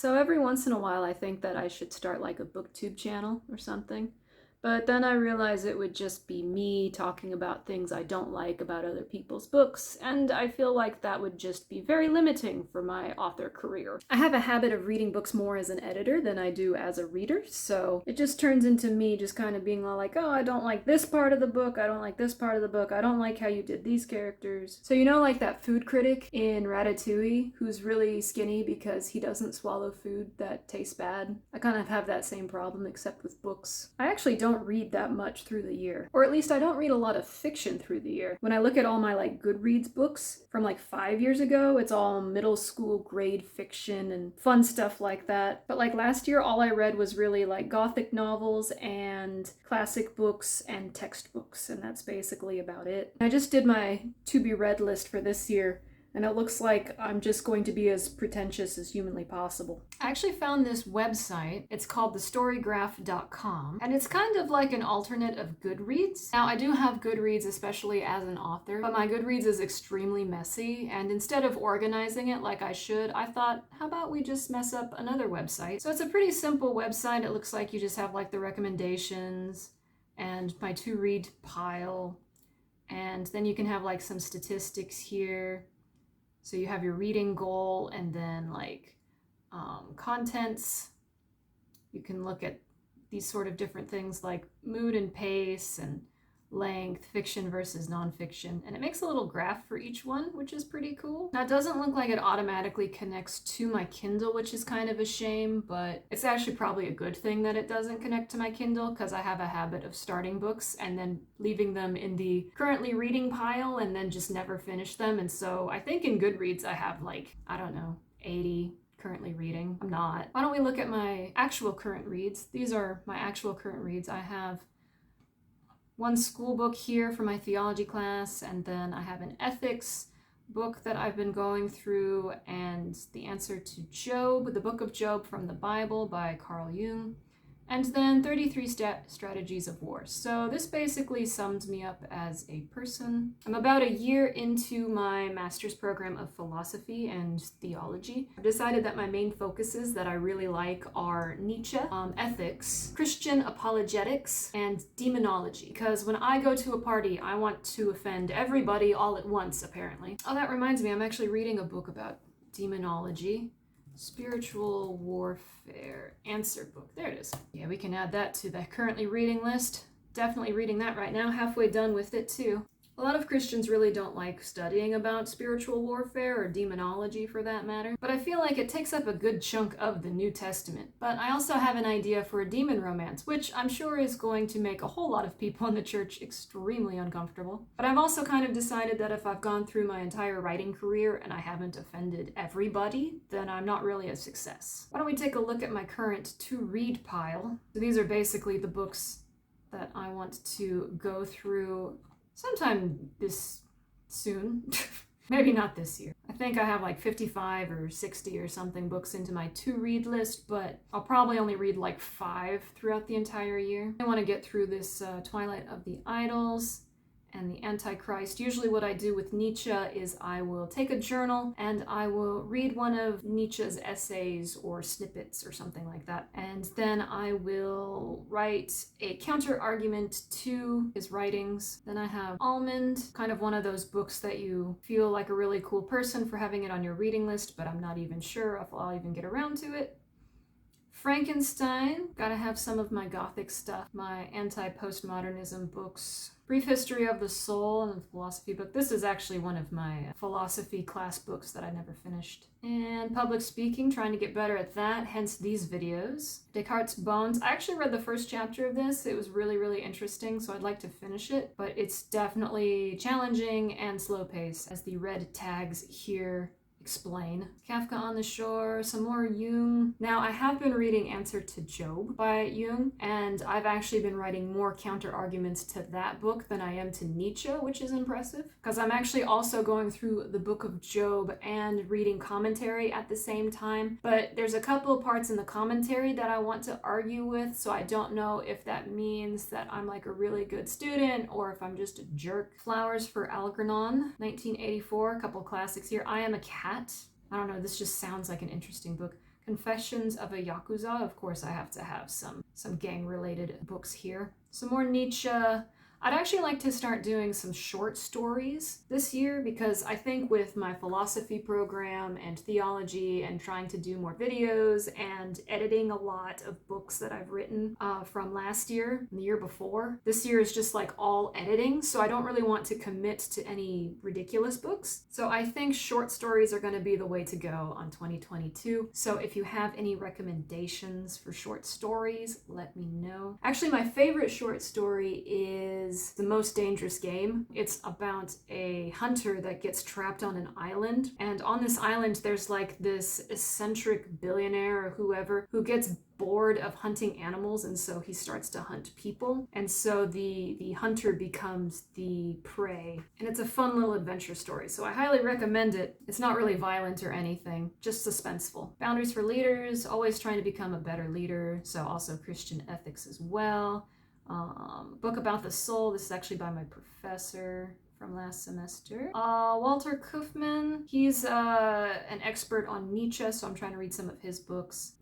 So every once in a while I think that I should start like a Booktube channel or something. But then I realize it would just be me talking about things I don't like about other people's books, and I feel like that would just be very limiting for my author career. I have a habit of reading books more as an editor than I do as a reader, so it just turns into me just kind of being all like, oh, I don't like this part of the book, I don't like this part of the book, I don't like how you did these characters. So you know, like that food critic in Ratatouille who's really skinny because he doesn't swallow food that tastes bad? I kind of have that same problem except with books. I actually don't read that much through the year, or at least I don't read a lot of fiction through the year. When I look at all my like Goodreads books from like 5 years ago, it's all middle school grade fiction and fun stuff like that. But like last year, all I read was really like gothic novels and classic books and textbooks, and that's basically about it. I just did my to be read list for this year, and it looks like I'm just going to be as pretentious as humanly possible. I actually found this website. It's called thestorygraph.com, and it's kind of like an alternate of Goodreads. Now, I do have Goodreads, especially as an author, but my Goodreads is extremely messy, and instead of organizing it like I should, I thought, how about we just mess up another website? So it's a pretty simple website. It looks like you just have like the recommendations and my to-read pile, and then you can have like some statistics here. So you have your reading goal and then like contents. You can look at these sort of different things like mood and pace and length, fiction versus nonfiction, and it makes a little graph for each one, which is pretty cool. Now, it doesn't look like it automatically connects to my Kindle, which is kind of a shame, but it's actually probably a good thing that it doesn't connect to my Kindle, because I have a habit of starting books and then leaving them in the currently reading pile and then just never finish them. And so I think in Goodreads I have like, I don't know, 80 currently reading. I'm not. Why don't we look at my actual current reads? These are my actual current reads. I have one school book here for my theology class, and then I have an ethics book that I've been going through, and the answer to Job, the book of Job from the Bible by Carl Jung, and then 33 Strategies of War. So this basically sums me up as a person. I'm about a year into my master's program of philosophy and theology. I've decided that my main focuses that I really like are Nietzsche, ethics, Christian apologetics, and demonology. Because when I go to a party, I want to offend everybody all at once, apparently. Oh, that reminds me, I'm actually reading a book about demonology. Spiritual Warfare Answer Book. There it is. Yeah, we can add that to the currently reading list. Definitely reading that right now. Halfway done with it too. A lot of Christians really don't like studying about spiritual warfare or demonology for that matter, but I feel like it takes up a good chunk of the New Testament. But I also have an idea for a demon romance, which I'm sure is going to make a whole lot of people in the church extremely uncomfortable. But I've also kind of decided that if I've gone through my entire writing career and I haven't offended everybody, then I'm not really a success. Why don't we take a look at my current to-read pile? So these are basically the books that I want to go through sometime this soon. Maybe not this year. I think I have like 55 or 60 or something books into my to-read list, but I'll probably only read like 5 throughout the entire year. I want to get through this Twilight of the Idols and the Antichrist. Usually what I do with Nietzsche is I will take a journal and I will read one of Nietzsche's essays or snippets or something like that. And then I will write a counter argument to his writings. Then I have Almond, kind of one of those books that you feel like a really cool person for having it on your reading list, but I'm not even sure if I'll even get around to it. Frankenstein, gotta have some of my gothic stuff, my anti-postmodernism books, Brief History of the Soul, and a philosophy book. This is actually one of my philosophy class books that I never finished. And public speaking, trying to get better at that, hence these videos. Descartes' Bones. I actually read the first chapter of this. It was really, really interesting, so I'd like to finish it, but it's definitely challenging and slow paced, as the red tags here explain. Kafka on the Shore, some more Jung. Now, I have been reading Answer to Job by Jung, and I've actually been writing more counter arguments to that book than I am to Nietzsche, which is impressive, because I'm actually also going through the book of Job and reading commentary at the same time. But there's a couple of parts in the commentary that I want to argue with, so I don't know if that means that I'm like a really good student or if I'm just a jerk. Flowers for Algernon, 1984, a couple classics here. I Am a Cat. I don't know, this just sounds like an interesting book. Confessions of a Yakuza. Of course, I have to have some gang-related books here. Some more Nietzsche. I'd actually like to start doing some short stories this year because I think with my philosophy program and theology and trying to do more videos and editing a lot of books that I've written from last year and the year before, this year is just like all editing, so I don't really want to commit to any ridiculous books. So I think short stories are going to be the way to go on 2022. So if you have any recommendations for short stories, let me know. Actually, my favorite short story is The Most Dangerous Game. It's about a hunter that gets trapped on an island, and on this island there's like this eccentric billionaire or whoever who gets bored of hunting animals, and so he starts to hunt people, and so the hunter becomes the prey, and it's a fun little adventure story, so I highly recommend it. It's not really violent or anything, just suspenseful. Boundaries for Leaders, always trying to become a better leader, so also Christian ethics as well. Book about the soul. This is actually by my professor from last semester. Walter Kaufmann, he's an expert on Nietzsche, so I'm trying to read some of his books.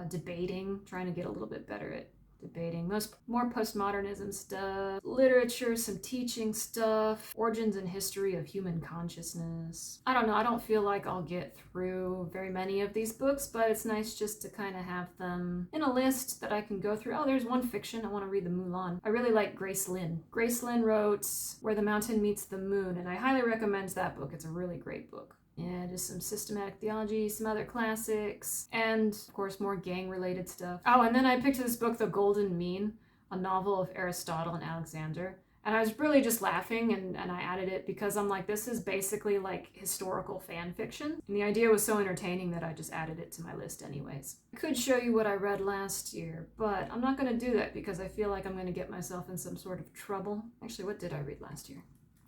Debating, trying to get a little bit better at debating. More postmodernism stuff, literature, some teaching stuff, origins and history of human consciousness. I don't know, I don't feel like I'll get through very many of these books, but it's nice just to kind of have them in a list that I can go through. Oh, there's one fiction. I want to read the Mulan. I really like Grace Lin. Grace Lin wrote Where the Mountain Meets the Moon, and I highly recommend that book. It's a really great book. Yeah, just some systematic theology, some other classics, and of course more gang-related stuff. Oh, and then I picked this book, The Golden Mean, a novel of Aristotle and Alexander. And I was really just laughing, and I added it because I'm like, this is basically like historical fan fiction. And the idea was so entertaining that I just added it to my list anyways. I could show you what I read last year, but I'm not going to do that because I feel like I'm going to get myself in some sort of trouble. Actually, what did I read last year?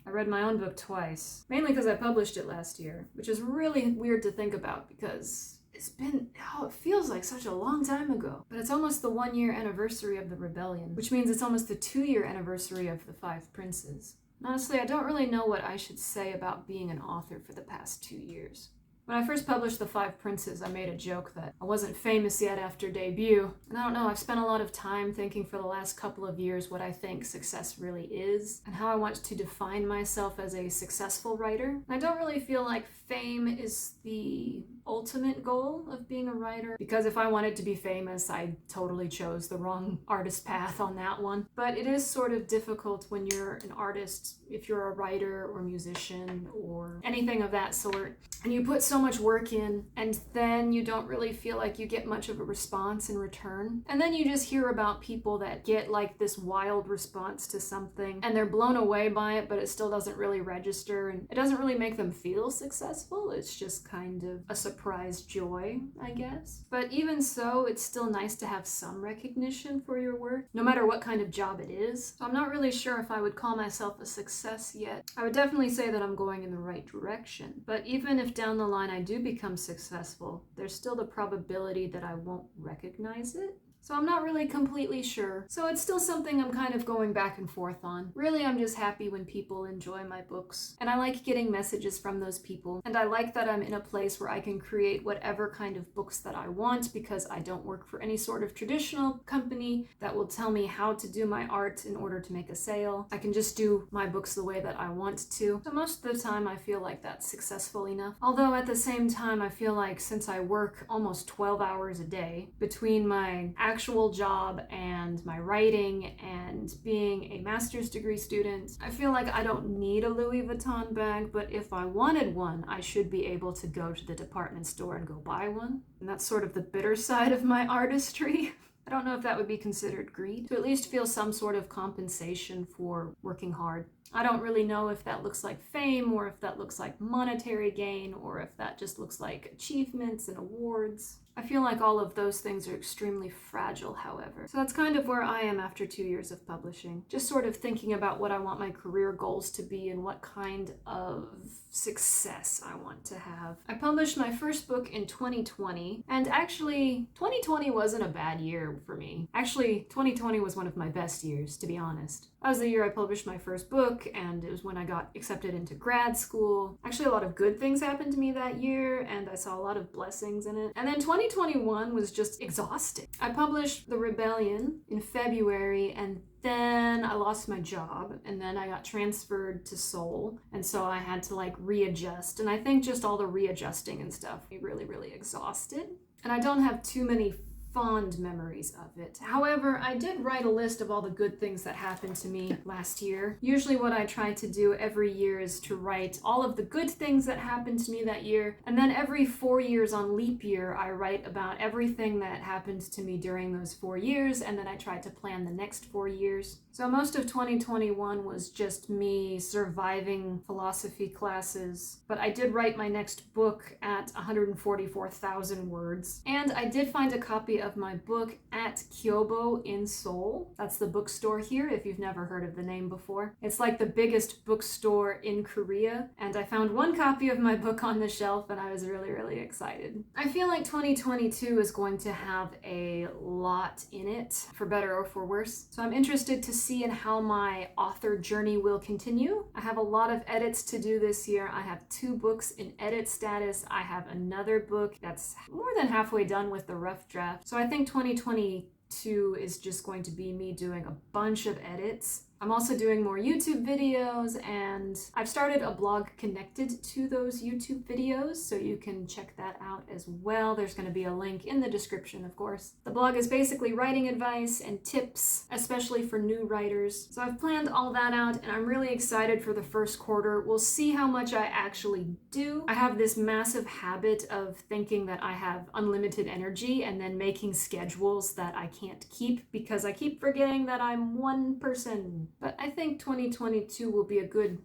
I read my own book twice, mainly because I published it last year, which is really weird to think about because it's been, it feels like such a long time ago. But it's almost the 1-year anniversary of the rebellion, which means it's almost the 2-year anniversary of the Five Princes. Honestly, I don't really know what I should say about being an author for the past 2 years. When I first published The Five Princes, I made a joke that I wasn't famous yet after debut. And I don't know, I've spent a lot of time thinking for the last couple of years what I think success really is and how I want to define myself as a successful writer. And I don't really feel like fame is the ultimate goal of being a writer, because if I wanted to be famous, I totally chose the wrong artist path on that one. But it is sort of difficult when you're an artist, if you're a writer or musician or anything of that sort, and you put so much work in, and then you don't really feel like you get much of a response in return. And then you just hear about people that get like this wild response to something, and they're blown away by it, but it still doesn't really register, and it doesn't really make them feel successful. It's just kind of a surprise joy, I guess. But even so, it's still nice to have some recognition for your work, no matter what kind of job it is. So I'm not really sure if I would call myself a success yet. I would definitely say that I'm going in the right direction. But even if down the line I do become successful, there's still the probability that I won't recognize it. So I'm not really completely sure. So it's still something I'm kind of going back and forth on. Really, I'm just happy when people enjoy my books. And I like getting messages from those people. And I like that I'm in a place where I can create whatever kind of books that I want, because I don't work for any sort of traditional company that will tell me how to do my art in order to make a sale. I can just do my books the way that I want to. So most of the time I feel like that's successful enough. Although at the same time, I feel like since I work almost 12 hours a day between my actual job and my writing and being a master's degree student, I feel like I don't need a Louis Vuitton bag, but if I wanted one, I should be able to go to the department store and go buy one. And that's sort of the bitter side of my artistry. I don't know if that would be considered greed, to at least feel some sort of compensation for working hard. I don't really know if that looks like fame, or if that looks like monetary gain, or if that just looks like achievements and awards. I feel like all of those things are extremely fragile, however. So that's kind of where I am after 2 years of publishing. Just sort of thinking about what I want my career goals to be and what kind of success I want to have. I published my first book in 2020, and actually 2020 wasn't a bad year for me. Actually, 2020 was one of my best years, to be honest. That was the year I published my first book, book, and it was when I got accepted into grad school. Actually, a lot of good things happened to me that year, and I saw a lot of blessings in it. And then 2021 was just exhausting. I published The Rebellion in February, and then I lost my job, and then I got transferred to Seoul, and so I had to like readjust. And I think just all the readjusting and stuff me really, really exhausted. And I don't have too many fond memories of it. However, I did write a list of all the good things that happened to me last year. Usually what I try to do every year is to write all of the good things that happened to me that year, and then every 4 years on leap year, I write about everything that happened to me during those 4 years, and then I try to plan the next 4 years. So most of 2021 was just me surviving philosophy classes, but I did write my next book at 144,000 words, and I did find a copy of my book at Kyobo in Seoul. That's the bookstore here, if you've never heard of the name before. It's like the biggest bookstore in Korea, and I found one copy of my book on the shelf, and I was really, really excited. I feel like 2022 is going to have a lot in it, for better or for worse, so I'm interested to see in how my author journey will continue. I have a lot of edits to do this year. I have 2 books in edit status. I have another book that's more than halfway done with the rough draft. So I think 2022 is just going to be me doing a bunch of edits. I'm also doing more YouTube videos, and I've started a blog connected to those YouTube videos, so you can check that out as well. There's going to be a link in the description, of course. The blog is basically writing advice and tips, especially for new writers. So I've planned all that out, and I'm really excited for the first quarter. We'll see how much I actually do. I have this massive habit of thinking that I have unlimited energy and then making schedules that I can't keep because I keep forgetting that I'm one person. But I think 2022 will be a good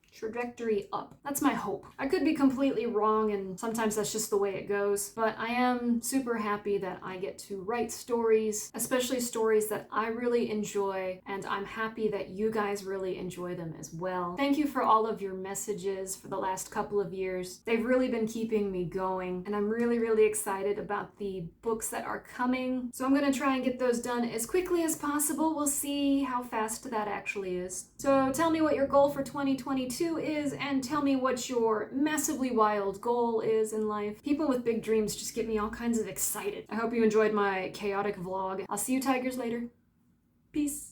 trajectory up. That's my hope. I could be completely wrong, and sometimes that's just the way it goes, but I am super happy that I get to write stories, especially stories that I really enjoy, and I'm happy that you guys really enjoy them as well. Thank you for all of your messages for the last couple of years. They've really been keeping me going, and I'm really, really excited about the books that are coming. So I'm gonna try and get those done as quickly as possible. We'll see how fast that actually is. So tell me what your goal for 2022 is, and tell me what your massively wild goal is in life. People with big dreams just get me all kinds of excited. I hope you enjoyed my chaotic vlog. I'll see you tigers later. Peace.